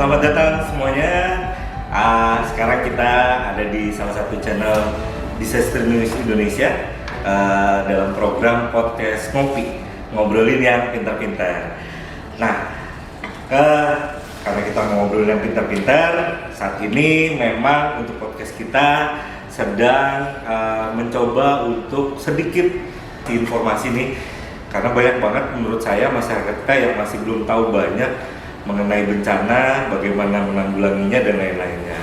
Selamat datang semuanya. Sekarang kita ada di salah satu channel Disaster News Indonesia dalam program podcast ngobrolin yang pintar-pintar. Nah, karena kita ngobrolin yang pintar-pintar, saat ini memang untuk podcast kita sedang mencoba untuk sedikit informasi nih, karena banyak banget menurut saya masyarakat kita yang masih belum tahu banyak mengenai bencana, bagaimana menanggulanginya dan lain-lainnya.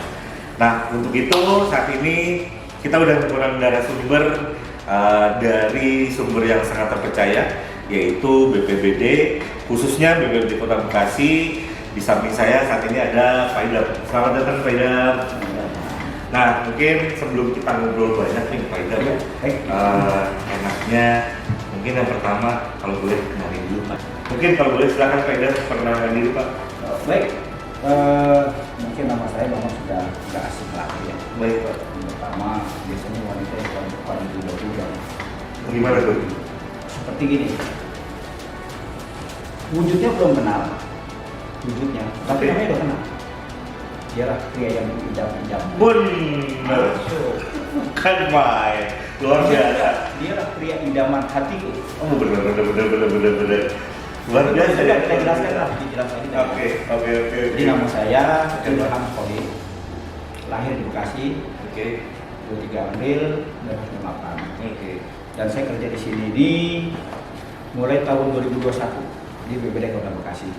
Nah, untuk itu saat ini kita udah menggunakan narasumber dari sumber yang sangat terpercaya, yaitu BPBD, khususnya BPBD Kota Bekasi. Di samping saya saat ini ada Pak Idam. Selamat datang Pak Idam. Nah, mungkin sebelum kita ngobrol banyak nih Pak Idam, enaknya mungkin yang pertama kalau boleh kenalin dulu Pak. Mungkin kalau boleh silakan Pak Idam perkenalkan diri Pak. Baik, mungkin nama saya memang sudah asing lagi ya. Baik Pak. Yang pertama biasanya wanita yang paling muda. Gimana tuh? Seperti gini, wujudnya belum kenal, tapi namanya udah kenal. Dialah pria yang indah. Bener, kan main, luar biasa. Dialah pria idaman hatiku. Oh bener. Luar biasa ya. Kita jelaskan lah, dijelaskan kita. Oke. Jadi nama saya Ilham Solih, lahir di Bekasi. Oke. 23 April 2008. Oke. Dan saya kerja di sini mulai tahun 2021 di BPBD Kota Bekasi.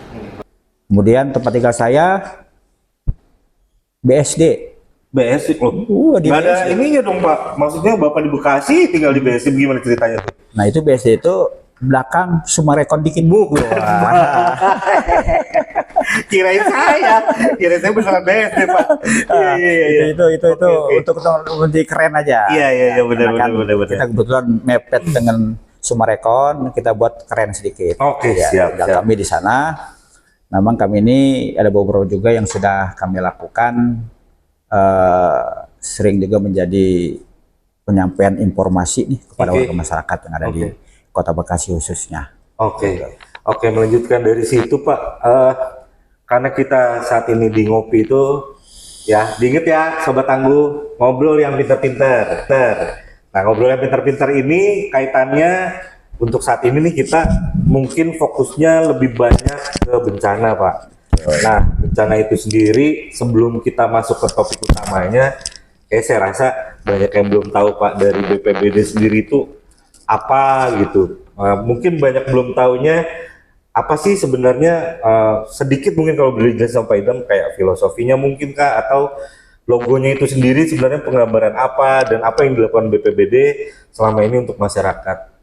Kemudian tempat tinggal saya BSD. BSD loh. Di Nggak ada BSD. ininya dong Pak. Maksudnya Bapak di Bekasi tinggal di BSD, gimana ceritanya tuh? Nah itu BSD itu belakang Sumarekon dikit bu. Kirain saya beneran BSD Pak. Iya. Itu Oke. untuk lebih keren aja. Iya benar. Kita kebetulan mepet dengan Sumarekon, kita buat keren sedikit. Oke, siap. Kami di sana. Memang kami ini ada beberapa juga yang sudah kami lakukan, sering juga menjadi penyampaian informasi nih kepada warga masyarakat yang ada di Kota Bekasi khususnya. Oke, melanjutkan dari situ Pak. Karena kita saat ini di ngopi itu, ya diinget ya Sobat Tangguh, ngobrol yang pintar-pintar. Nah, ngobrol yang pintar-pintar ini kaitannya untuk saat ini nih kita mungkin fokusnya lebih banyak ke bencana Pak. Nah, bencana itu sendiri sebelum kita masuk ke topik utamanya, saya rasa banyak yang belum tahu Pak dari BPBD sendiri itu apa gitu. Mungkin banyak belum tahunya apa sih sebenarnya, sedikit mungkin kalau boleh dijelasin sama Pak Idam kayak filosofinya mungkin Kak, atau logonya itu sendiri sebenarnya penggambaran apa dan apa yang dilakukan BPBD selama ini untuk masyarakat.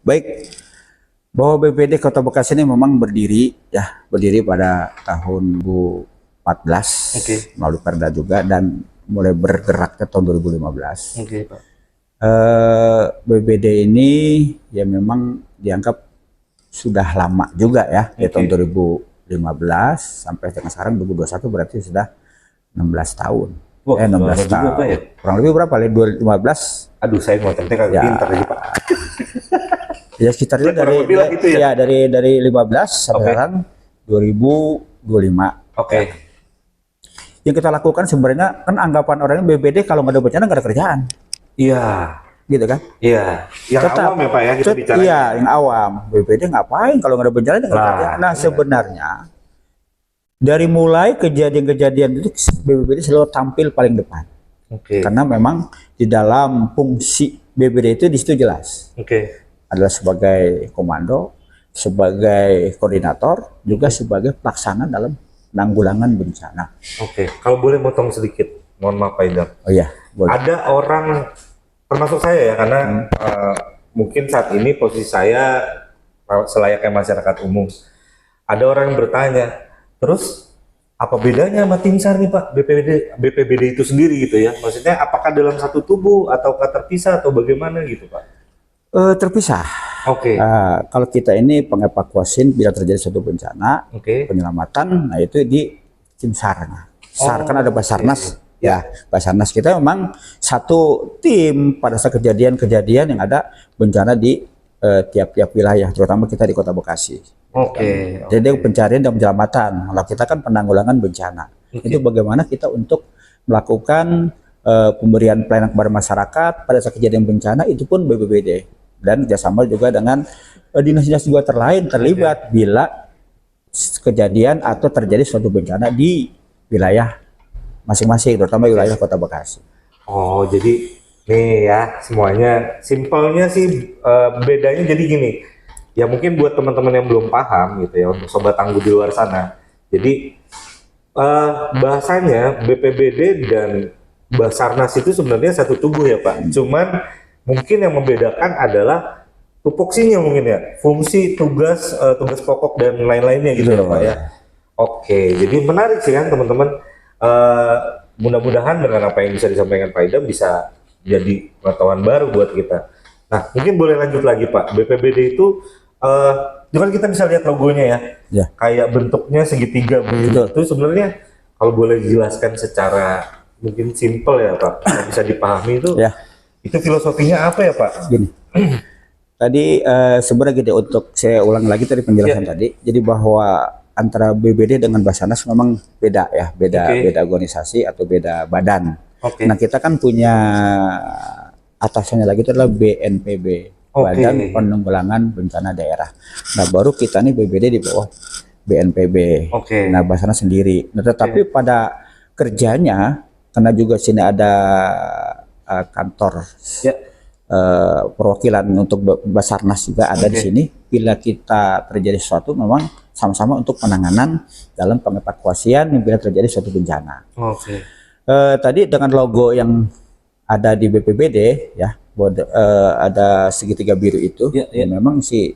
Baik, bahwa BPBD Kota Bekasi ini memang berdiri pada tahun 2014 melalui Perda juga, dan mulai bergerak ke tahun 2015. Pak. BPBD ini ya memang dianggap sudah lama juga ya, di tahun 2015 sampai dengan sekarang 2021 berarti sudah 16 tahun. 16 tahun. Juga, Pak, ya? Kurang lebih berapa? 2015. Aduh, saya mau cantik kagak pintar lagi Pak. Ya sekitar itu dari 15 sampai sekarang 2025. Yang kita lakukan sebenarnya kan anggapan orangnya BPBD kalau nggak ada bencana nggak ada kerjaan. Iya. Gitu kan? Iya. Yang awam ya Pak ya kita bicara. Iya, yang awam. BPBD ngapain kalau nggak ada bencana nggak ada kerjaan. Nah sebenarnya dari mulai kejadian-kejadian itu BPBD selalu tampil paling depan. Karena memang di dalam fungsi BPBD itu di situ jelas. Adalah sebagai komando, sebagai koordinator, juga sebagai pelaksana dalam penanggulangan bencana. Kalau boleh motong sedikit, mohon maaf Pak Idam. Oh iya, boleh. Ada orang, termasuk saya ya, karena mungkin saat ini posisi saya selayaknya masyarakat umum. Ada orang yang bertanya, terus apa bedanya sama tim SAR nih Pak, BPBD itu sendiri gitu ya? Maksudnya apakah dalam satu tubuh ataukah terpisah atau bagaimana gitu Pak? Terpisah. Kalau kita ini pengevakuasian bila terjadi suatu bencana, penyelamatan, nah itu di tim SAR. SAR kan ada Basarnas. Ya, Basarnas kita memang satu tim pada saat kejadian-kejadian yang ada bencana di tiap-tiap wilayah, terutama kita di Kota Bekasi. Jadi pencarian dan penyelamatan. Kalau kita kan penanggulangan bencana. Itu bagaimana kita untuk melakukan pemberian pelayanan kepada masyarakat pada saat kejadian bencana, itu pun BPBD dan kerjasama juga dengan dinas-dinas juga terlibat bila kejadian atau terjadi suatu bencana di wilayah masing-masing, terutama wilayah Kota Bekasi. Oh, jadi nih ya semuanya simpelnya sih bedanya jadi gini. Ya mungkin buat teman-teman yang belum paham gitu ya, untuk sobat tangguh di luar sana. Jadi bahasanya BPBD dan Basarnas itu sebenarnya satu tubuh ya Pak. Cuman mungkin yang membedakan adalah tupoksinya mungkin ya, fungsi, tugas, tugas pokok dan lain-lainnya gitu ya Pak ya. Oke, jadi menarik sih kan teman-teman. Mudah-mudahan dengan apa yang bisa disampaikan Pak Idam bisa jadi pengetahuan baru buat kita. Nah, mungkin boleh lanjut lagi Pak. BPBD itu kan kita bisa lihat logonya ya. Kayak bentuknya segitiga begitu. Itu sebenarnya kalau boleh dijelaskan secara mungkin simple ya Pak, yang bisa dipahami itu. Itu filosofinya apa ya Pak? Gini. Tadi sebenarnya gini, untuk saya ulang lagi tadi penjelasan tadi. Jadi bahwa antara BPBD dengan Basarnas memang beda ya, beda organisasi atau beda badan. Nah, kita kan punya atasannya lagi itu adalah BNPB, Badan Penanggulangan Bencana Daerah. Nah, baru kita nih BPBD di bawah BNPB. Nah, Basarnas sendiri. Nah, tetapi pada kerjanya, karena juga sini ada kantor perwakilan untuk Basarnas juga ada di sini. Bila kita terjadi sesuatu, memang sama-sama untuk penanganan dalam pengevakuasian bila terjadi suatu bencana. Tadi dengan logo yang ada di BPBD ya, ada segitiga biru itu, memang sih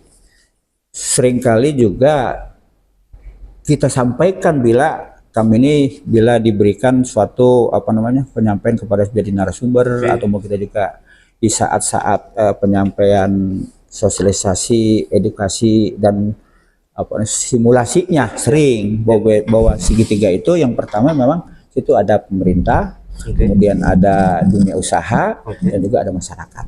seringkali juga kita sampaikan bila kami ini bila diberikan suatu penyampaian kepada jadi narasumber atau mau kita juga di saat-saat penyampaian sosialisasi, edukasi dan simulasinya sering bahwa segitiga itu yang pertama memang itu ada pemerintah, kemudian ada dunia usaha dan juga ada masyarakat.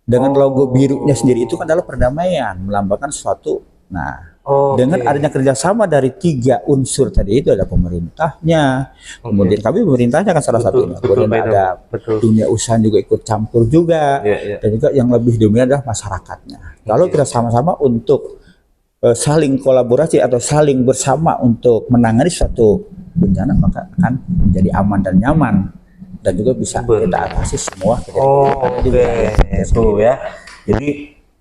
Dengan logo birunya sendiri itu kan adalah perdamaian, melambangkan suatu. Nah, dengan adanya kerjasama dari 3 unsur tadi itu ada pemerintahnya, kemudian kami pemerintahnya kan salah satunya, kemudian ada dunia usaha juga ikut campur juga, dan juga yang lebih dominan adalah masyarakatnya. Kalau kita sama-sama untuk saling kolaborasi atau saling bersama untuk menangani suatu bencana, maka akan menjadi aman dan nyaman dan juga bisa kita atasi semua itu ya. Jadi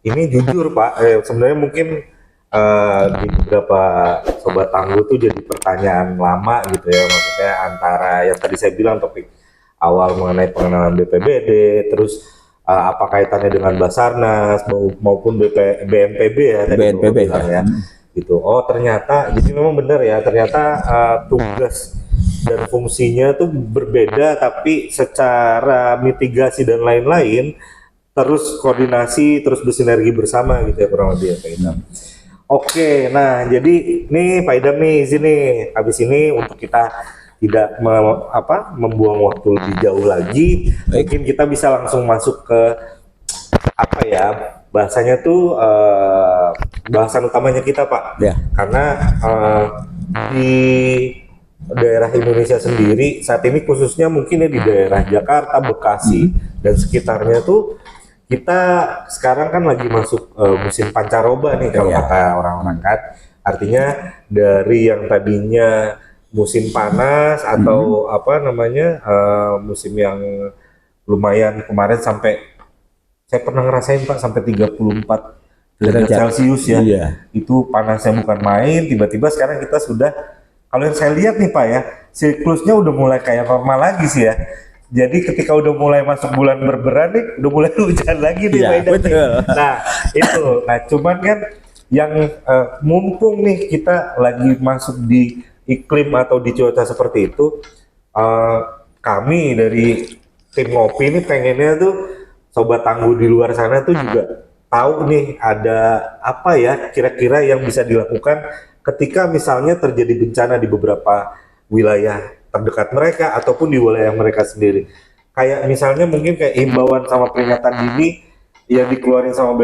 ini jujur Pak, sebenarnya mungkin di beberapa sobat tangguh tuh jadi pertanyaan lama gitu ya, maksudnya antara yang tadi saya bilang topik awal mengenai pengenalan BPBD, terus apa kaitannya dengan Basarnas maupun BNPB ya tadi BNPB bilang ya. Gitu. Oh, ternyata jadi memang benar ya, ternyata tugas dan fungsinya tuh berbeda tapi secara mitigasi dan lain-lain terus koordinasi, terus bersinergi bersama gitu ya kurang lebih ya Pak Idam. Oke, nah jadi nih Pak Idam nih sini habis ini untuk kita tidak membuang waktu lebih jauh lagi, mungkin kita bisa langsung masuk ke apa ya bahasanya tuh bahasan utamanya kita Pak, karena di daerah Indonesia sendiri saat ini khususnya mungkin ya di daerah Jakarta, Bekasi dan sekitarnya tuh kita sekarang kan lagi masuk musim pancaroba nih kalau kata orang-orang kan, artinya dari yang tadinya musim panas atau musim yang lumayan kemarin sampai saya pernah ngerasain Pak sampai 34 derajat Celcius ya. Itu panasnya bukan main, tiba-tiba sekarang kita sudah, kalau yang saya lihat nih Pak ya, siklusnya udah mulai kayak normal lagi sih ya. Jadi ketika udah mulai masuk bulan berberan nih, udah mulai hujan lagi nih Pak Idam. Nah itu, cuman kan yang mumpung nih kita lagi masuk di iklim atau di cuaca seperti itu, kami dari tim ngopi ini pengennya tuh sobat tangguh di luar sana tuh juga tahu nih ada apa ya kira-kira yang bisa dilakukan ketika misalnya terjadi bencana di beberapa wilayah terdekat mereka ataupun di wilayah mereka sendiri. Kayak misalnya mungkin kayak himbauan sama peringatan dini yang dikeluarin sama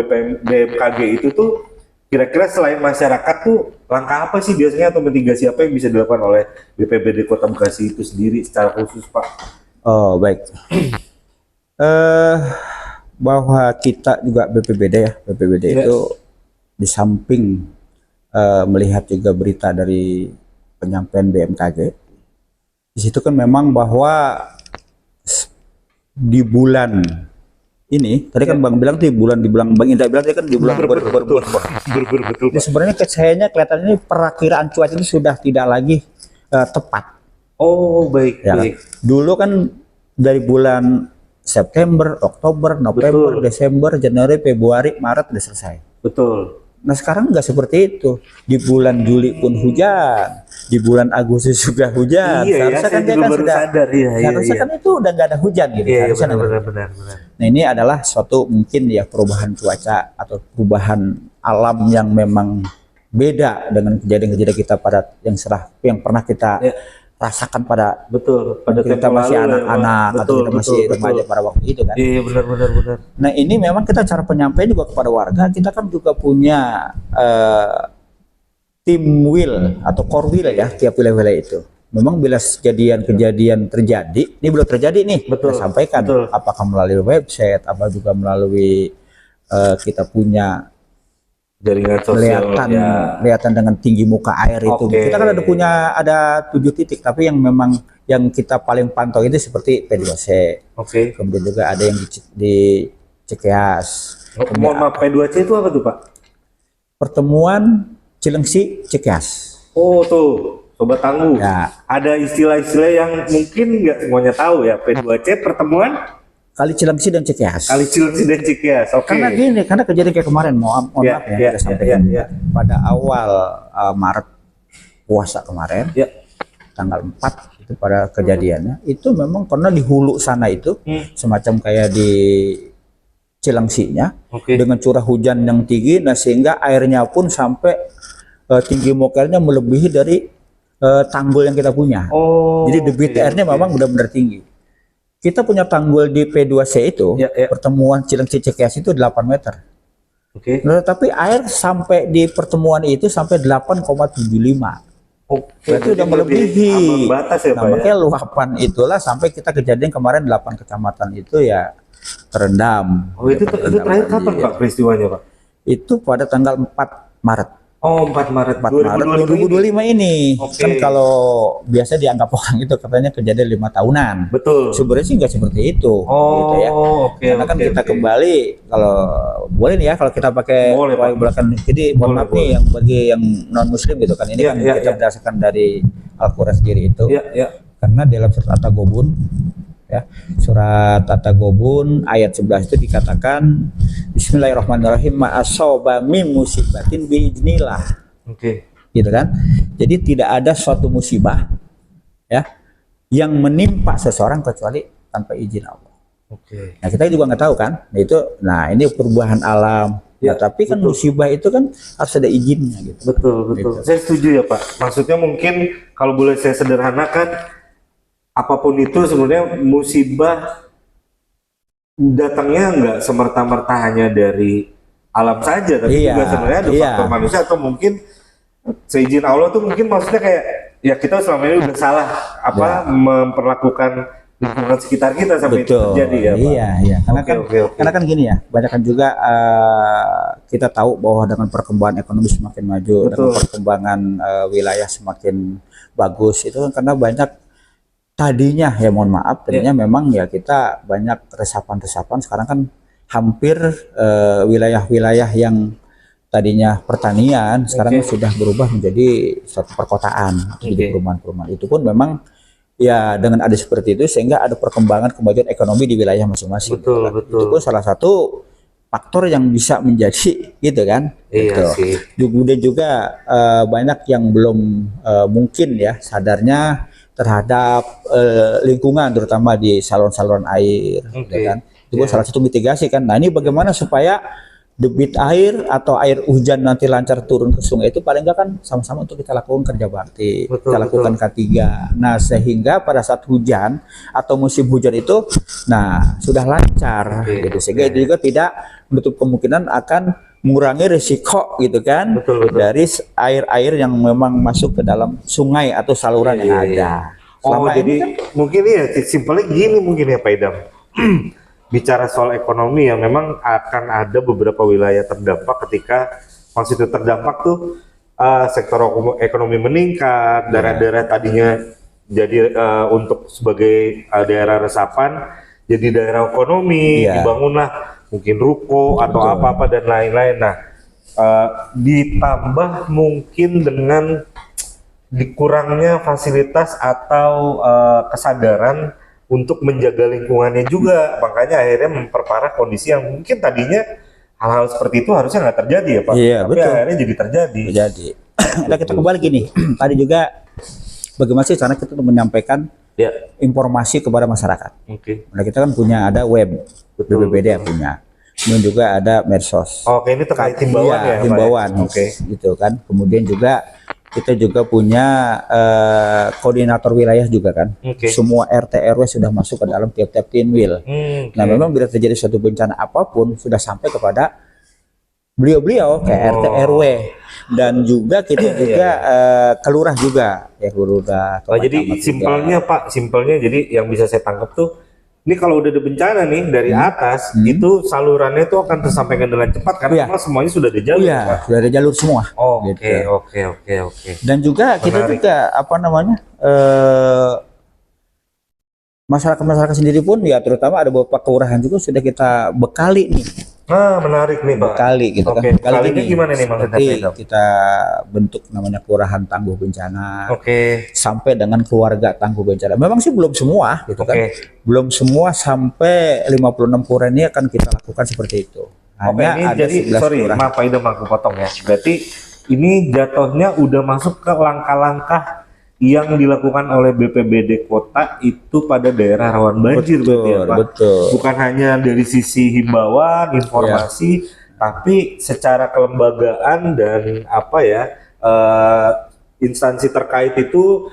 BMKG itu tuh Kira-kira selain masyarakat tuh langkah apa sih biasanya atau mitigasi apa yang bisa dilakukan oleh BPBD Kota Bekasi itu sendiri secara khusus, Pak? Oh, baik. Bahwa kita juga BPBD itu di samping melihat juga berita dari penyampaian BMKG, di situ kan memang bahwa di bulan ini, tadi kan Bang bilang tuh Bang Indra bilang tadi kan di bulan betul. Jadi sebenarnya kayaknya kelihatan ini perakiraan cuaca itu sudah tidak lagi tepat. Oh, baik, Ya, baik. dulu kan dari bulan September, Oktober, November, Desember, Januari, Februari, Maret udah selesai. Betul. Nah sekarang nggak seperti itu. Di bulan Juli pun hujan, di bulan Agustus juga hujan. Iya, Seharusnya saya kan dia juga kan baru sudah, sadar. Iya, seharusnya iya. kan itu udah nggak ada hujan gitu. Iya, Seharusnya nggak ada. benar. Nah ini adalah suatu mungkin ya perubahan cuaca atau perubahan alam yang memang beda dengan kejadian-kejadian kita pada yang pernah kita rasakan pada Betul. Pada kita tempo masih lalu ya, Pak. anak-anak atau Betul, kita masih betul. remaja pada waktu itu kan. Iya, benar. Nah ini memang kita cara penyampaian juga kepada warga, kita kan juga punya tim will atau core will ya tiap wilayah itu. Memang bila kejadian terjadi, ini belum terjadi nih, Betul, kita sampaikan betul. apakah melalui website, apa juga melalui kita punya Jaringan sosial. kelihatan dengan tinggi muka air itu. Oke. Kita kan ada 7 titik, tapi yang memang yang kita paling pantau itu seperti P2C. Oke. Kemudian juga ada yang di Cikeas. Mohon maaf, P2C itu apa tuh, Pak? Pertemuan Cilengsi Cikeas. Oh, tuh. Sobat Tangguh. Ya. Ada istilah-istilah yang mungkin nggak semuanya tahu ya. P2C pertemuan Kali Cilengsi dan Cikeas. Kali Cilengsi dan Cikeas. Oke. Karena kejadian kayak kemarin, mohon Ya, maaf ya, ya, kita sampaikan ya. pada awal Maret puasa kemarin, Ya. tanggal 4 itu pada kejadiannya, itu memang karena di hulu sana itu semacam kayak di Cilengsinya Oke. dengan curah hujan yang tinggi, nah sehingga airnya pun sampai tinggi muka airnya melebihi dari tanggul yang kita punya. Oh. Jadi debit airnya memang benar-benar tinggi. Kita punya tanggul di P2C itu, Ya. pertemuan Cilengsi Cikeas itu 8 meter. Oke. Nah, tapi air sampai di pertemuan itu sampai 8,75. Oke. Itu udah melebihi. Ambang batas ya, Nah, Pak ya. makanya luapan itulah sampai kita kejadian kemarin 8 kecamatan itu ya terendam. Oh, itu terakhir kapan, Pak, peristiwanya, Pak? Itu pada tanggal 4 Maret. Oh, 4 Maret 4 Maret 2025 ini. Oke. Kan kalau biasa dianggap orang itu katanya kejadian 5 tahunan. Betul. Sebenarnya sih nggak seperti itu. Oh, gitu ya. oke. Karena kan kita oke. kembali, kalau boleh nih ya kalau kita pakai Boleh, Pak. belakang. Jadi mohon Boleh, maaf nih yang bagi yang non muslim gitu kan, ini Iya, kan iya, kita iya. berdasarkan dari Al-Quran sendiri itu. Iya, iya. Karena dalam surat At-Taghabun ya, surat At-Taghabun ayat 11 itu dikatakan Bismillahirrahmanirrahim, ma asaba min musibatin biiznillah. Oke. Gitu kan. Jadi tidak ada suatu musibah ya yang menimpa seseorang kecuali tanpa izin Allah. Oke. Nah kita juga nggak tahu kan. Nah ini perubahan alam. Ya, Nah, tapi kan betul. musibah itu kan harus ada izinnya gitu. Betul. Gitu. Saya setuju ya, Pak. Maksudnya mungkin kalau boleh saya sederhanakan, apapun itu sebenarnya musibah datangnya nggak semerta-merta hanya dari alam saja, tapi Iya, juga sebenarnya ada iya. faktor manusia atau mungkin seizin Allah tuh mungkin maksudnya kayak ya kita selama ini udah salah memperlakukan lingkungan sekitar kita sampai itu Betul. terjadi ya, Pak. Iya. Karena Oke, kan oke, oke. karena kan gini ya, banyak kan juga kita tahu bahwa dengan perkembangan ekonomi semakin maju, Betul. dengan perkembangan wilayah semakin bagus itu kan karena banyak tadinya ya mohon maaf tadinya memang ya kita banyak resapan-resapan, sekarang kan hampir wilayah-wilayah yang tadinya pertanian sekarang sudah berubah menjadi suatu perkotaan atau jadi perumahan-perumahan. Itu pun memang ya dengan ada seperti itu sehingga ada perkembangan kemajuan ekonomi di wilayah masing-masing. Betul, gitu kan. betul. Itu pun salah satu faktor yang bisa menjadi gitu kan. Iya Gitu. sih. Kemudian juga banyak yang belum mungkin ya sadarnya terhadap lingkungan terutama di saluran-saluran air, gitu kan. Itu pun salah satu mitigasi kan. Nah ini bagaimana supaya debit air atau air hujan nanti lancar turun ke sungai itu paling enggak kan sama-sama untuk kita lakukan kerja bakti, kita lakukan K3. Nah sehingga pada saat hujan atau musim hujan itu, nah sudah lancar, gitu. Sehingga itu juga tidak menutup kemungkinan akan mengurangi risiko gitu kan, Betul. dari air-air yang memang masuk ke dalam sungai atau saluran yang ada. Oh, Selama jadi ini kan, mungkin ya simpelnya gini mungkin ya Pak Idam. Bicara soal ekonomi ya memang akan ada beberapa wilayah terdampak ketika maksudnya terdampak tuh sektor ekonomi meningkat, daerah-daerah tadinya jadi untuk sebagai daerah resapan jadi daerah ekonomi, dibangunlah mungkin ruko atau apa-apa dan lain-lain. Nah, ditambah mungkin dengan dikurangnya fasilitas atau kesadaran untuk menjaga lingkungannya juga, makanya akhirnya memperparah kondisi yang mungkin tadinya hal-hal seperti itu harusnya nggak terjadi ya Pak. Iya, Tapi betul. akhirnya jadi terjadi. Jadi, nah kita kembali gini, tadi juga bagaimana sih cara kita untuk menyampaikan Ya, informasi kepada masyarakat. oke. Nah, kita kan punya ada web, Betul, BPBD yang punya, kemudian juga ada medsos. Oke, ini terkait himbauan Iya, ya, Pak? himbauan, Oke. gitu kan. Kemudian juga kita juga punya koordinator wilayah juga kan. Oke. Semua RT RW sudah masuk ke dalam tiap-tiap tinwil. Oke. Nah, memang bila terjadi suatu bencana apapun sudah sampai kepada beliau-beliau kayak RT RW, dan juga kita juga kelurah juga ya, kelurah. Oh, jadi simpelnya Pak, simpelnya jadi yang bisa saya tangkap tuh, ini kalau udah ada bencana nih dari atas, itu salurannya tuh akan tersampaikan dengan cepat karena Iya. memang semuanya sudah ada jalur, Iya, Pak. sudah ada jalur semua. Oke, Gitu. oke. Dan juga kita Menarik. juga apa namanya, masyarakat sendiri pun ya, terutama ada beberapa kelurahan juga sudah kita bekali nih, Nah, menarik nih Pak. bekali gitu Oke, kan. Bekali bekalinya gini, gimana nih maksudnya, seperti Pak Idam? kita bentuk namanya kelurahan tangguh bencana. Oke. Sampai dengan keluarga tangguh bencana. Memang sih belum semua gitu kan. Oke. Belum semua sampai 56 kelurahan ini akan kita lakukan seperti itu. Oke, Hanya ini ada jadi 11 sorry, kelurahan. maaf Pak Idam aku potong ya. Berarti ini jatuhnya udah masuk ke langkah-langkah yang dilakukan oleh BPBD kota itu pada daerah rawan banjir, Betul, berarti ya Pak. betul. Bukan hanya dari sisi himbauan, informasi, tapi secara kelembagaan dan apa ya, instansi terkait itu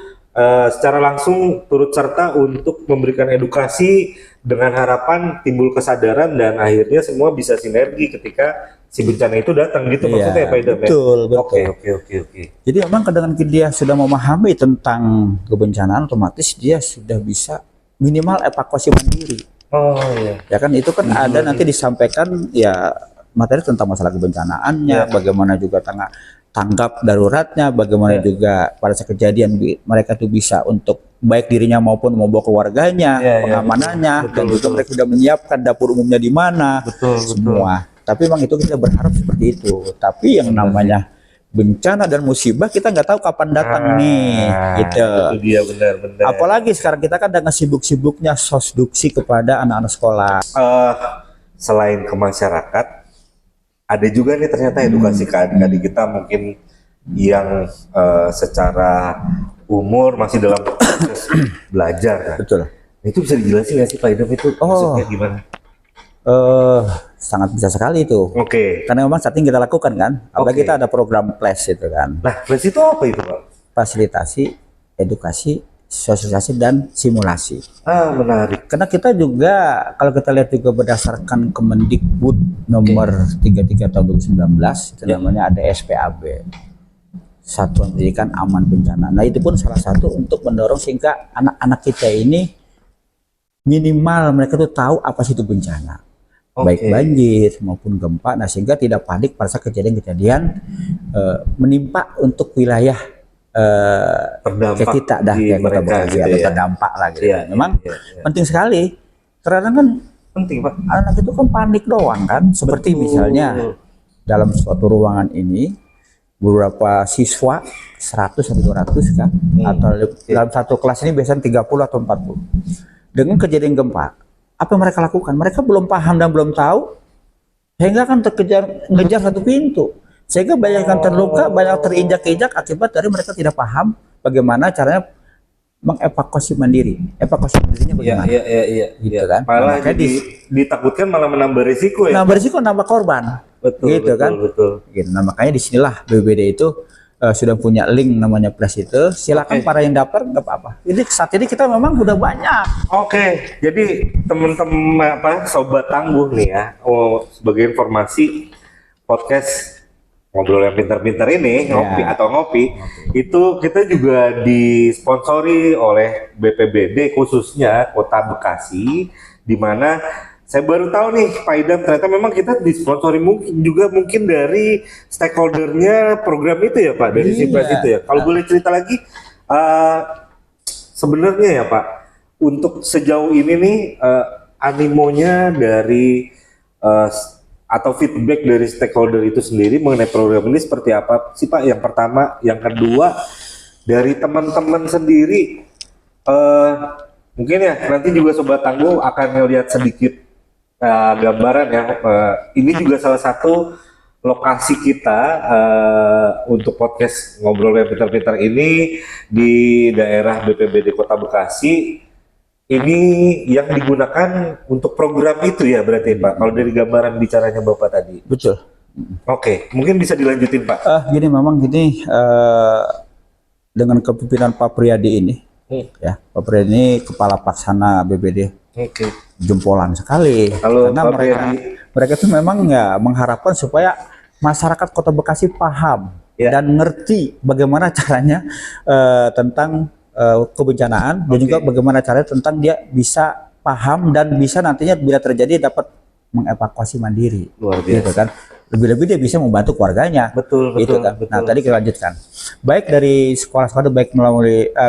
secara langsung turut serta untuk memberikan edukasi dengan harapan timbul kesadaran dan akhirnya semua bisa sinergi ketika si bencana itu datang gitu, Iya, maksudnya Pak Idam ya? betul, betul. Oke. Jadi memang dengan dia sudah memahami tentang kebencanaan, otomatis dia sudah bisa minimal evakuasi mandiri. Oh iya. Ya kan, itu kan ada nanti disampaikan ya materi tentang masalah kebencanaannya, bagaimana juga tanggap daruratnya, bagaimana juga pada saat kejadian mereka tuh bisa untuk baik dirinya maupun membawa keluarganya, pengamanannya, dan juga mereka sudah menyiapkan dapur umumnya di mana, semua. Tapi memang itu kita berharap seperti itu. Tapi yang namanya bencana dan musibah kita nggak tahu kapan datang nih, gitu. Itu dia, benar-benar. Apalagi sekarang kita kan dengan sibuk-sibuknya sosduksi kepada anak-anak sekolah. Selain ke masyarakat, ada juga nih ternyata edukasi ke adik-adik kita mungkin yang secara umur masih dalam proses belajar kan. Betul. Itu bisa dijelasin nggak sih Pak Idam itu maksudnya gimana? Sangat bisa sekali itu. Oke. Karena memang saat ini kita lakukan kan. Apalagi kita ada program PLAS itu kan. Nah, PLAS itu apa itu Pak? Fasilitasi, edukasi, sosialisasi, dan simulasi. Menarik. Karena kita juga kalau kita lihat juga berdasarkan Kemendikbud nomor 33 tahun 2019 itu namanya ada SPAB, Satuan Pendidikan Aman Bencana. Nah, itu pun salah satu untuk mendorong sehingga anak-anak kita ini minimal mereka tuh tahu apa sih itu bencana. Baik banjir maupun gempa, nah sehingga tidak panik pada saat kejadian-kejadian menimpa untuk wilayah kayak kita dah, kayak Kota Bekasi atau terdampak lah gitu. Memang penting sekali. Terkadang kan penting Pak. Anak itu kan panik doang kan. Seperti misalnya dalam suatu ruangan ini beberapa siswa 100 atau 200 kan, atau dalam satu kelas ini biasanya 30 atau 40. Dengan kejadian gempa, apa yang mereka lakukan? Mereka belum paham dan belum tahu, sehingga kan ngejar satu pintu. Sehingga banyak yang terluka, banyak terinjak-injak akibat dari mereka tidak paham bagaimana caranya mengevakuasi mandiri. Evakuasi mandirinya bagaimana? Iya. Gitu kan. Malah Makanya ditakutkan malah menambah risiko ya. Nambah risiko, nambah korban. Betul, gitu kan. Betul. Gitu. Nah, makanya disinilah BPBD itu sudah punya link namanya PLAS itu. Silakan para yang daftar nggak apa-apa. Jadi saat ini kita memang udah banyak. Oke, jadi teman-teman sobat tangguh nih ya, sebagai informasi podcast ngobrol yang pintar-pintar ini, ngopi, itu kita juga disponsori oleh BPBD khususnya Kota Bekasi, di mana saya baru tahu nih Pak Idam ternyata memang kita disponsori mungkin dari stakeholdernya program itu ya Pak, dari Sipres itu ya. Kalau boleh cerita lagi, sebenarnya ya Pak, untuk sejauh ini nih animonya dari atau feedback dari stakeholder itu sendiri mengenai program ini seperti apa sih Pak? Yang pertama, yang kedua dari teman-teman sendiri, mungkin ya nanti juga Sobat Tangguh akan melihat sedikit gambaran ya. Ini juga salah satu lokasi kita untuk podcast ngobrol yang pintar-pintar ini di daerah BPBD Kota Bekasi. Ini yang digunakan untuk program itu ya berarti Pak, kalau dari gambaran bicaranya Bapak tadi. Betul. Oke, mungkin bisa dilanjutin Pak. Gini memang gini, dengan kepemimpinan Pak Priyadi ini, ya Pak Priyadi ini kepala pelaksana BPBD, jempolan sekali. Halo, karena mereka itu memang ya mengharapkan supaya masyarakat Kota Bekasi paham dan ngerti bagaimana caranya tentang kebencanaan dan juga bagaimana caranya tentang dia bisa paham dan bisa nantinya bila terjadi dapat mengevakuasi mandiri. Luar biasa. Gitu kan. Lebih-lebih dia bisa membantu keluarganya. Betul, gitu kan. betul. Nah, tadi kita lanjutkan. Baik dari sekolah-sekolah,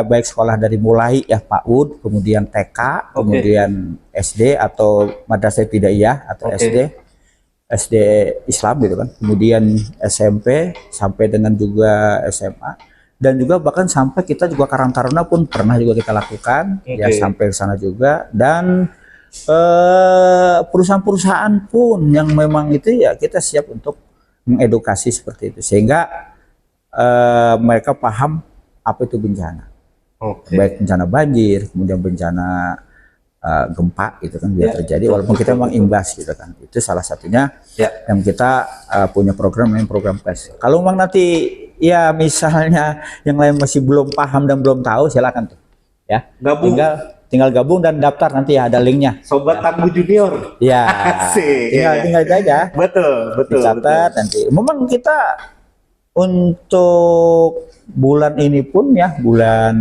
baik sekolah dari mulai ya PAUD, kemudian TK, kemudian SD atau Madrasah Ibtidaiyah atau SD Islam gitu kan. Kemudian SMP sampai dengan juga SMA. Dan juga bahkan sampai kita juga Karang Taruna pun pernah juga kita lakukan ya sampai sana juga, dan perusahaan-perusahaan pun yang memang itu ya kita siap untuk mengedukasi seperti itu sehingga mereka paham apa itu bencana, baik bencana banjir, kemudian bencana gempa itu kan bisa terjadi walaupun kita memang imbas gitu kan. Itu salah satunya yang kita punya program PES. Kalau memang nanti ya misalnya yang lain masih belum paham dan belum tahu, silakan tuh ya gabung, tinggal gabung dan daftar, nanti ya ada linknya. Sobat Tangguh Junior ya. tinggal itu aja, betul dicatat nanti. Memang kita untuk bulan ini pun ya bulan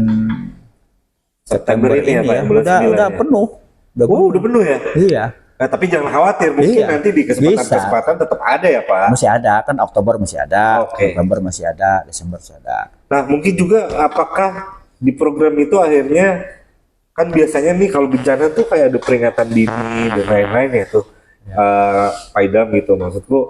September ini ya, udah penuh. Udah penuh ya? Iya. Tapi jangan khawatir, mungkin nanti di kesempatan tetap ada ya Pak? Masih ada, kan Oktober masih ada, November masih ada, Desember masih ada. Nah mungkin juga apakah di program itu akhirnya, kan biasanya nih kalau bencana tuh kayak ada peringatan dini dan lain-lain ya tuh, Pak Idam gitu maksudku.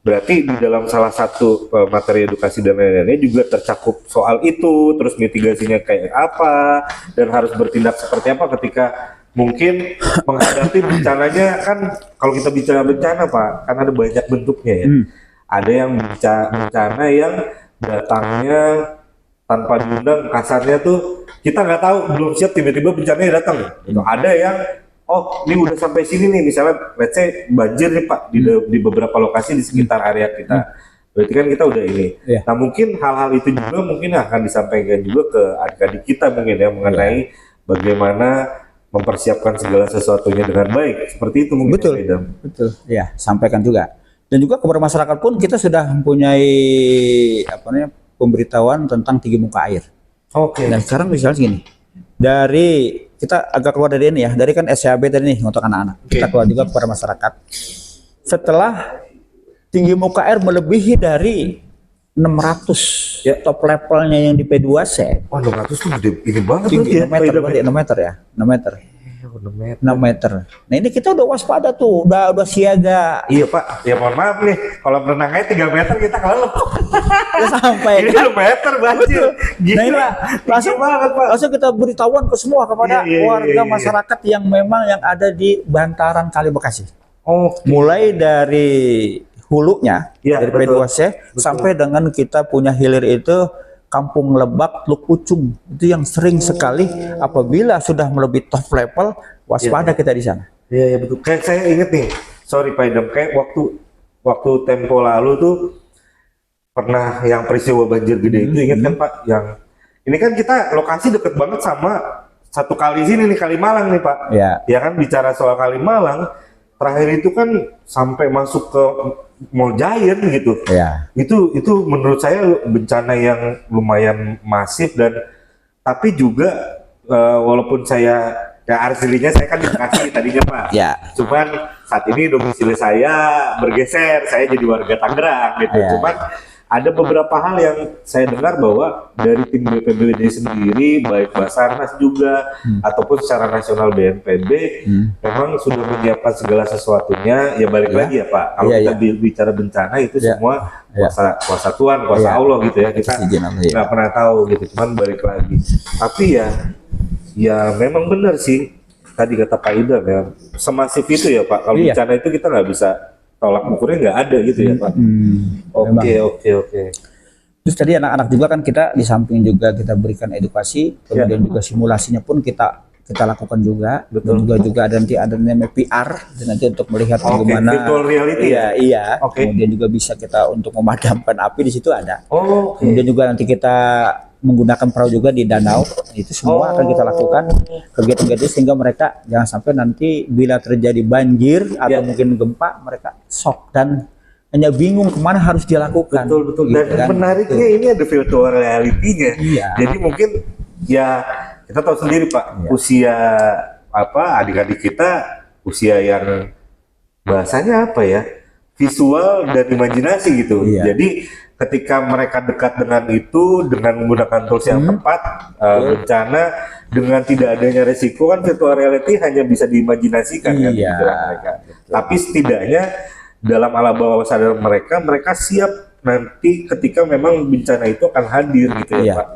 Berarti di dalam salah satu materi edukasi dan lain-lainnya juga tercakup soal itu, terus mitigasinya kayak apa, dan harus bertindak seperti apa ketika mungkin menghadapi bencananya. Kan kalau kita bicara bencana Pak, kan ada banyak bentuknya ya. Ada yang bencana yang datangnya tanpa diundang, kasarnya tuh kita nggak tahu, belum siap tiba-tiba bencananya datang. Ada yang ini udah sampai sini nih, misalnya let's say banjir nih Pak di beberapa lokasi di sekitar area kita. Berarti kan kita udah ini. Nah mungkin hal-hal itu juga mungkin akan disampaikan juga ke adik-adik kita mungkin ya, mengenai bagaimana mempersiapkan segala sesuatunya dengan baik. Seperti itu mungkin. Betul. Ya, sampaikan juga. Dan juga kepada masyarakat pun kita sudah mempunyai pemberitahuan tentang tinggi muka air. Dan sekarang misalnya segini. Dari kita agak keluar dari ini ya, dari kan SCAB tadi nih untuk anak-anak. Kita keluar juga kepada masyarakat. Setelah tinggi muka air melebihi dari 600 top levelnya yang di P2C. 600 tuh gede banget. Tinggi 6 meter ya. 6 meter. 6 meter. Nah ini kita udah waspada tuh, udah siaga. Iya Pak, ya mohon maaf nih, kalau berenangnya 3 meter kita kelelep. Ya sampai ini 2 meter banjir. Nah ini langsung kita beritahuan ke semua kepada warga masyarakat yang memang yang ada di bantaran Kali Bekasi. Mulai dari hulunya, dari P2C sampai dengan kita punya hilir itu Kampung Lebak, Teluk Pucung, itu yang sering sekali apabila sudah melebihi top level, waspada kita di sana. Iya betul. Kayak saya inget nih, sorry Pak Idam, kayak waktu tempo lalu tuh pernah yang peristiwa banjir gede itu, inget kan Pak? Yang ini kan kita lokasi deket banget sama satu kali sini nih, Kalimalang nih Pak. Ya kan, bicara soal Kalimalang, terakhir itu kan sampai masuk ke mall giant gitu. Ya. Itu menurut saya bencana yang lumayan masif dan tapi juga walaupun saya ya aslinya saya kan di Bekasi tadinya Pak. Ya. Cuman saat ini domisili saya bergeser, saya jadi warga Tangerang gitu. Ya. Cuman ada beberapa hal yang saya dengar bahwa dari tim BPBD sendiri, baik Basarnas juga, ataupun secara nasional BNPB, memang sudah menyiapkan segala sesuatunya. Ya balik lagi ya Pak, kalau kita bicara bencana itu semua kuasa Tuhan, kuasa Allah gitu ya. Kita nggak pernah tahu gitu, cuman balik lagi. Tapi ya memang benar sih, tadi kata Pak Idam ya, semasif itu ya Pak, kalau bencana itu kita nggak bisa tolak ukurnya, nggak ada gitu ya Pak. Oke. Terus tadi anak-anak juga kan kita di samping juga kita berikan edukasi, kemudian juga simulasinya pun kita lakukan juga. Dan juga ada namanya PR dan nanti untuk melihat bagaimana virtual reality iya. Kemudian juga bisa kita untuk memadamkan api di situ ada. Kemudian juga nanti kita menggunakan perahu juga di danau, itu semua akan kita lakukan kegiatan-kegiatan sehingga mereka jangan sampai nanti bila terjadi banjir atau mungkin gempa mereka shock dan hanya bingung kemana harus dilakukan. Betul. Dan kan? menariknya ini ada virtual reality-nya. Jadi mungkin ya kita tahu sendiri Pak, usia adik-adik kita usia yang bahasanya apa ya, visual dan imajinasi gitu. Jadi ketika mereka dekat dengan itu dengan menggunakan tools yang tepat, bencana dengan tidak adanya resiko kan virtual reality hanya bisa diimajinasikan kan di pikiran mereka. Tapi setidaknya dalam alam bawah sadar mereka siap nanti ketika memang bencana itu akan hadir gitu ya Pak.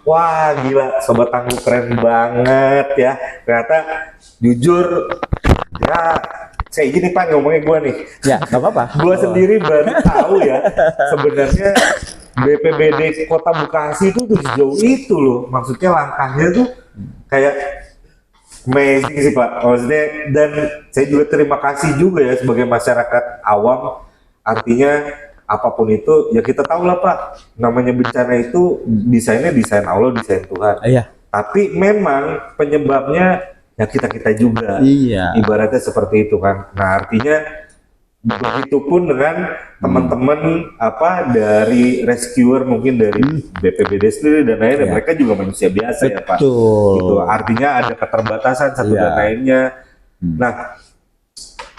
Wah gila, Sobat Tangguh keren banget ya. Ternyata jujur ya, saya gini Pak ngomongnya gue nih. Ya, nggak apa-apa. Gue sendiri baru tahu ya sebenarnya BPBD Kota Bekasi itu udah sejauh itu loh. Maksudnya langkahnya tuh kayak amazing sih Pak. Maksudnya dan saya juga terima kasih juga ya sebagai masyarakat awam. Artinya apapun itu ya kita tahu lah Pak. Namanya bencana itu desainnya desain Allah, desain Tuhan. Tapi memang penyebabnya ya kita juga, ibaratnya seperti itu kan. Nah artinya begitupun dengan teman-teman dari rescuer mungkin dari BPBD sendiri dan lainnya, mereka juga manusia biasa ya Pak. Gitu. Artinya ada keterbatasan satu dan lainnya. Nah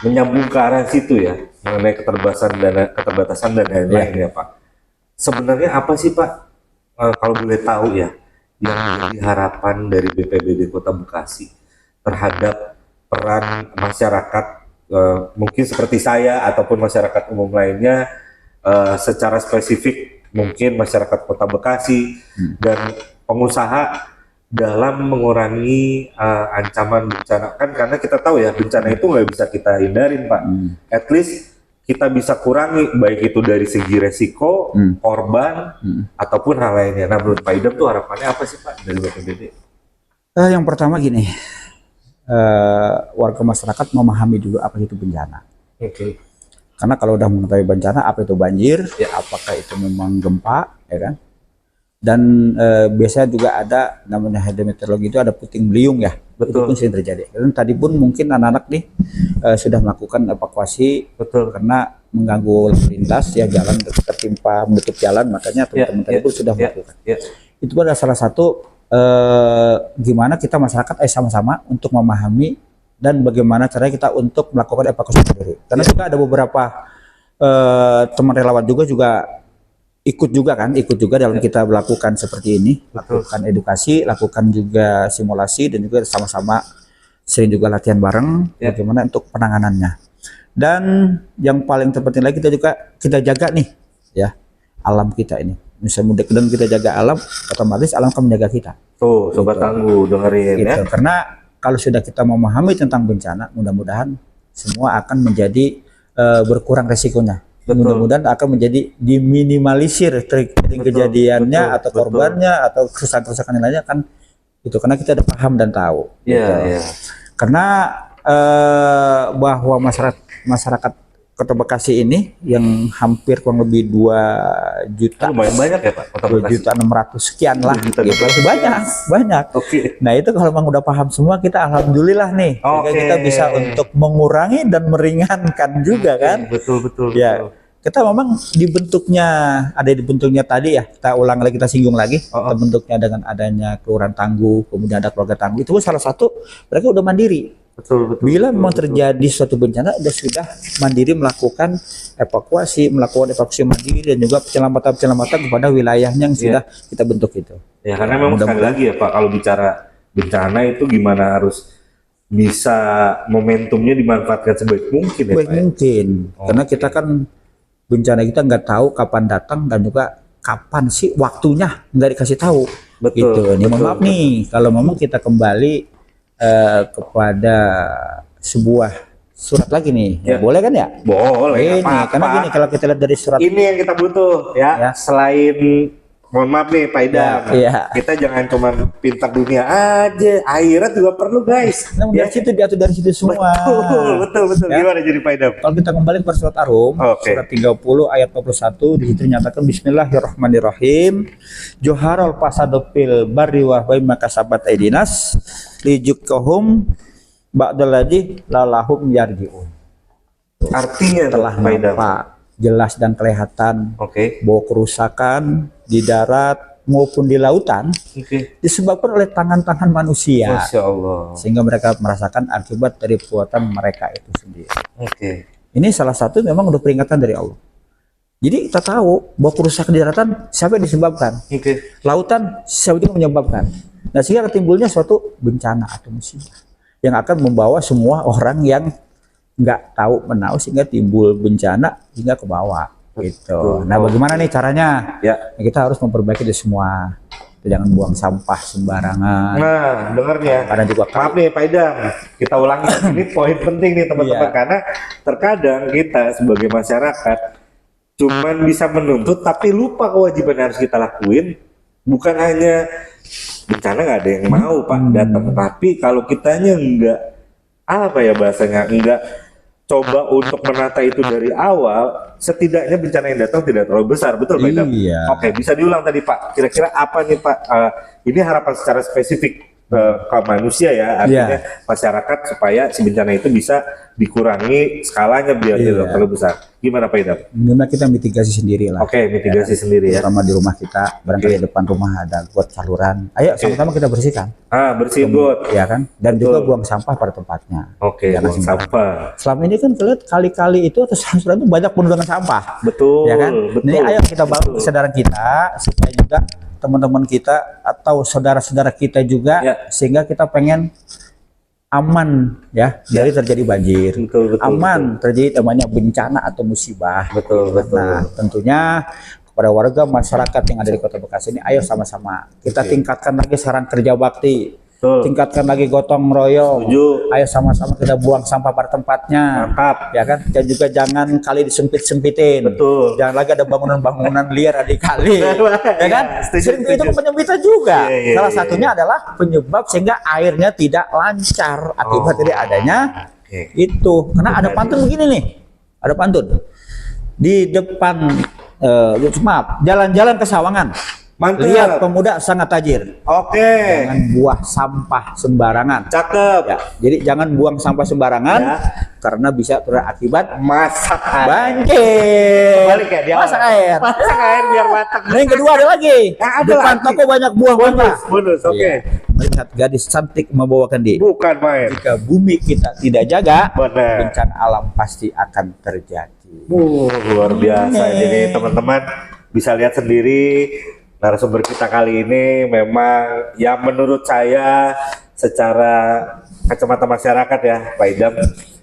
menyambung ke arah situ ya mengenai keterbatasan dan lain-lain ya Pak. Sebenarnya apa sih Pak kalau boleh tahu ya yang menjadi harapan dari BPBD Kota Bekasi terhadap peran masyarakat mungkin seperti saya ataupun masyarakat umum lainnya, secara spesifik mungkin masyarakat Kota Bekasi dan pengusaha dalam mengurangi ancaman bencana, kan karena kita tahu ya bencana itu nggak bisa kita hindarin Pak. At least kita bisa kurangi baik itu dari segi resiko, korban ataupun hal lainnya. Nah menurut Pak Idam tuh harapannya apa sih Pak dari BPBD? Yang pertama gini, warga masyarakat memahami dulu apa itu bencana. Karena kalau udah mengetahui bencana, apa itu banjir, apakah itu memang gempa, ya kan? Dan biasanya juga ada namanya hidrometeorologi itu ada puting beliung ya. Itu pun sering terjadi. Dan tadi pun mungkin anak-anak nih sudah melakukan evakuasi karena mengganggu lalu lintas ya, jalan tertimpa menutup jalan, makanya teman-teman tadi pun sudah melakukan. Itu adalah salah satu gimana kita masyarakat sama-sama untuk memahami dan bagaimana caranya kita untuk melakukan evakuasi sendiri. Karena juga ada beberapa teman relawan juga ikut juga dalam kita melakukan seperti ini, lakukan edukasi, lakukan juga simulasi dan juga sama-sama sering juga latihan bareng bagaimana untuk penanganannya. Dan yang paling terpenting lagi kita jaga nih ya alam kita ini. Misalnya mudah dan kita jaga alam, otomatis alam akan menjaga kita. Tuh, Sobat Tangguh dengerin ya. Karena kalau sudah kita memahami tentang bencana, mudah-mudahan semua akan menjadi berkurang resikonya. Mudah-mudahan akan menjadi diminimalisir kejadiannya atau korbannya atau kerusakan-kerusakan yang lainnya kan itu karena kita ada paham dan tahu. Karena bahwa masyarakat Kota Bekasi ini yang hampir kurang lebih 2 juta, lumayan banyak ya Pak, Kota Bekasi. 2.600.000 sekian lah, 2 juta gitu. Bekasi. Banyak. Oke. Nah itu kalau memang udah paham semua, kita alhamdulillah nih, sehingga Oke. kita bisa untuk mengurangi dan meringankan juga kan. Betul. Ya, kita memang dibentuknya tadi ya, kita ulang lagi, kita singgung lagi, kita bentuknya dengan adanya kelurahan tangguh, kemudian ada keluarga tangguh, itu pun salah satu mereka udah mandiri. Betul. Bila memang terjadi suatu bencana, sudah mandiri melakukan evakuasi mandiri dan juga penyelamatan kepada wilayahnya yang sudah kita bentuk itu. Ya karena memang sekali lagi ya Pak, kalau bicara bencana itu gimana harus bisa momentumnya dimanfaatkan sebaik mungkin ya Pak. Mungkin, karena kita kan bencana kita nggak tahu kapan datang dan juga kapan sih waktunya, nggak dikasih tahu. Betul. Gitu. Ini maaf nih, kalau memang kita kembali kepada sebuah surat lagi nih, ya. Boleh kan ya? Boleh. Ini karena gini, kalau kita lihat dari surat ini yang kita butuh ya. Selain mohon maaf nih Pak Idam, kita jangan cuma pintar dunia aja, akhirat juga perlu guys. Nah, dari situ diatur dari situ semua. Betul. Ya? Gimana jadi Pak Idam? Kalau kita kembali ke surat Ar-Rum, surat 30 ayat 41, di situ dinyatakan Bismillahirrahmanirrahim. Joharul fasadu fil barri wa bahri makasabat aidinas lijukhum ba'daladzi lalahum yarjiun. Artinya telah nampak jelas dan kelihatan bahwa kerusakan di darat maupun di lautan disebabkan oleh tangan-tangan manusia. Masya Allah. Sehingga mereka merasakan akibat dari perbuatan mereka itu sendiri. Ini salah satu memang udah peringatan dari Allah. Jadi kita tahu bahwa kerusakan di daratan siapa yang disebabkan, lautan siapa yang menyebabkan. Nah sehingga timbulnya suatu bencana atau musibah yang akan membawa semua orang yang nggak tahu menau sehingga timbul bencana hingga ke bawah gitu. Nah bagaimana nih caranya? Ya kita harus memperbaiki itu semua. Jangan buang sampah sembarangan. Nah dengar nih ya. Karena juga maaf nih Pak Idam, kita ulangi ini poin penting nih teman-teman. Karena terkadang kita sebagai masyarakat cuman bisa menuntut tapi lupa kewajiban yang harus kita lakuin. Bukan hanya bencana nggak ada yang mau Pak datang, tapi kalau kitanya nggak apa ya bahasanya, nggak coba untuk menata itu dari awal, setidaknya bencana yang datang tidak terlalu besar. Betul Pak Idam? Oke, bisa diulang tadi Pak, kira-kira apa nih Pak, ini harapan secara spesifik ke manusia ya, artinya masyarakat supaya si bencana itu bisa dikurangi skalanya biar tidak terlalu besar. Gimana Pak Idam? Gimana kita mitigasi sendiri lah. Mitigasi sendiri ya. Terutama di rumah kita, barangkali depan rumah ada got saluran. Ayo sama-sama kita bersihkan. Bersihin got. Ya kan? Dan juga buang sampah pada tempatnya. Buang sampah. Selama ini kan kita lihat kali-kali itu atau saluran itu banyak penampungan sampah. Betul. Ya kan? Ini ayo kita bangun kesadaran kita supaya juga teman-teman kita atau saudara-saudara kita juga sehingga kita pengen aman ya dari terjadi banjir, aman terjadi namanya bencana atau musibah. Nah tentunya kepada warga masyarakat yang ada di Kota Bekasi ini, ayo sama-sama kita tingkatkan lagi sarana kerja bakti, tingkatkan lagi gotong royong. Ayo sama-sama kita buang sampah pada tempatnya. Mantap. Ya kan? Dan juga jangan kali disempit-sempitin. Jangan lagi ada bangunan-bangunan liar di kali. Ya kan? Itu penyempitan juga. Salah satunya adalah penyebab sehingga airnya tidak lancar akibat dari adanya itu. Karena ada pantun begini nih. Ada pantun. Di depan jalan-jalan ke Sawangan. Mantap. Lihat pemuda sangat tajir. Jangan buang sampah sembarangan. Cakep. Ya, jadi jangan buang sampah sembarangan karena bisa berakibat masak air. Banjir. Balik ya dia. Masak air. Masak air biar matang. Nah, yang kedua ada lagi. Depan toko banyak buah sampah. Bonus. Melihat gadis cantik membawakan dia. Bukan main. Jika bumi kita tidak jaga, bencana alam pasti akan terjadi. Luar biasa. Jadi teman-teman bisa lihat sendiri. Narasumber kita kali ini memang yang menurut saya secara kacamata masyarakat ya Pak Idam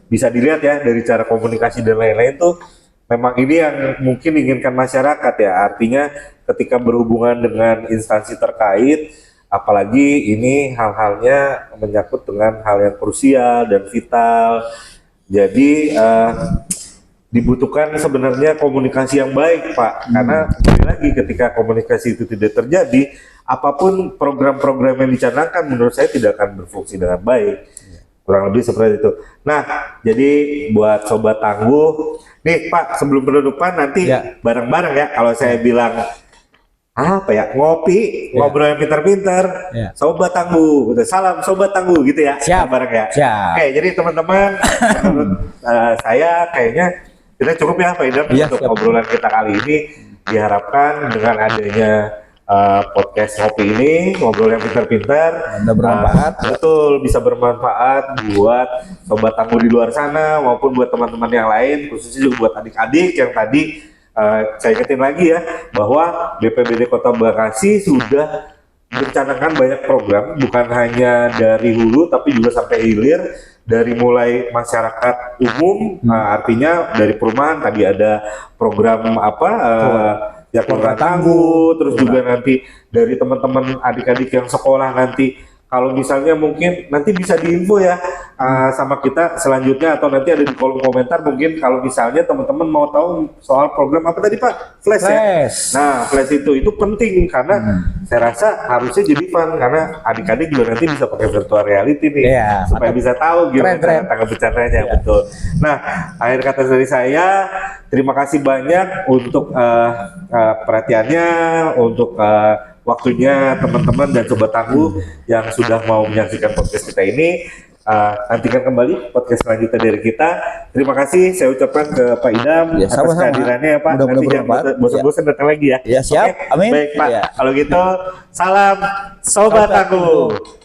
bisa dilihat ya dari cara komunikasi dan lain-lain tuh memang ini yang mungkin diinginkan masyarakat ya, artinya ketika berhubungan dengan instansi terkait apalagi ini hal-halnya menyangkut dengan hal yang krusial dan vital, jadi dibutuhkan sebenarnya komunikasi yang baik Pak, karena sekali lagi ketika komunikasi itu tidak terjadi, apapun program-program yang dicanangkan menurut saya tidak akan berfungsi dengan baik. kurang lebih seperti itu. Nah, jadi buat sobat tangguh, nih Pak, sebelum penutupan nanti Ya. bareng-bareng ya. Kalau saya bilang apa ya, ngopi, ngobrol yang pintar-pintar, Ya. sobat tangguh, gitu. Salam sobat tangguh gitu ya. Siap. Bareng ya. Siap. Oke, jadi teman-teman, menurut saya kayaknya kita cukup ya Pak Idam Iya, untuk siap. obrolan kita kali ini. Diharapkan dengan adanya podcast ngopi ini, ngobrol yang pintar-pintar, Udah bermanfaat. betul, bisa bermanfaat buat sobat tangguh di luar sana maupun buat teman-teman yang lain, khususnya juga buat adik-adik yang tadi saya ingetin lagi ya, bahwa BPBD Kota Bekasi sudah merencanakan banyak program, bukan hanya dari hulu tapi juga sampai hilir, dari mulai masyarakat umum, artinya dari perumahan tadi ada program ya Kelurahan Tangguh, terus juga nanti dari teman-teman adik-adik yang sekolah nanti kalau misalnya mungkin nanti bisa diinfo ya sama kita selanjutnya atau nanti ada di kolom komentar mungkin kalau misalnya teman-teman mau tahu soal program apa tadi Pak? Flash ya? Nah Flash itu penting karena saya rasa harusnya jadi fun karena adik-adik juga nanti bisa pakai virtual reality nih supaya bisa tahu gimana cara tangkap bercandanya, betul. Nah akhir kata dari saya, terima kasih banyak untuk perhatiannya, untuk waktunya teman-teman dan sobat tangguh yang sudah mau menyaksikan podcast kita ini. Nantikan kembali podcast selanjutnya dari kita. Terima kasih saya ucapkan ke Pak Idam atas kehadirannya ya Pak. Nanti jangan bosan-bosan datang lagi ya. Ya siap, amin. Baik Pak, Ya. kalau gitu salam sobat tangguh.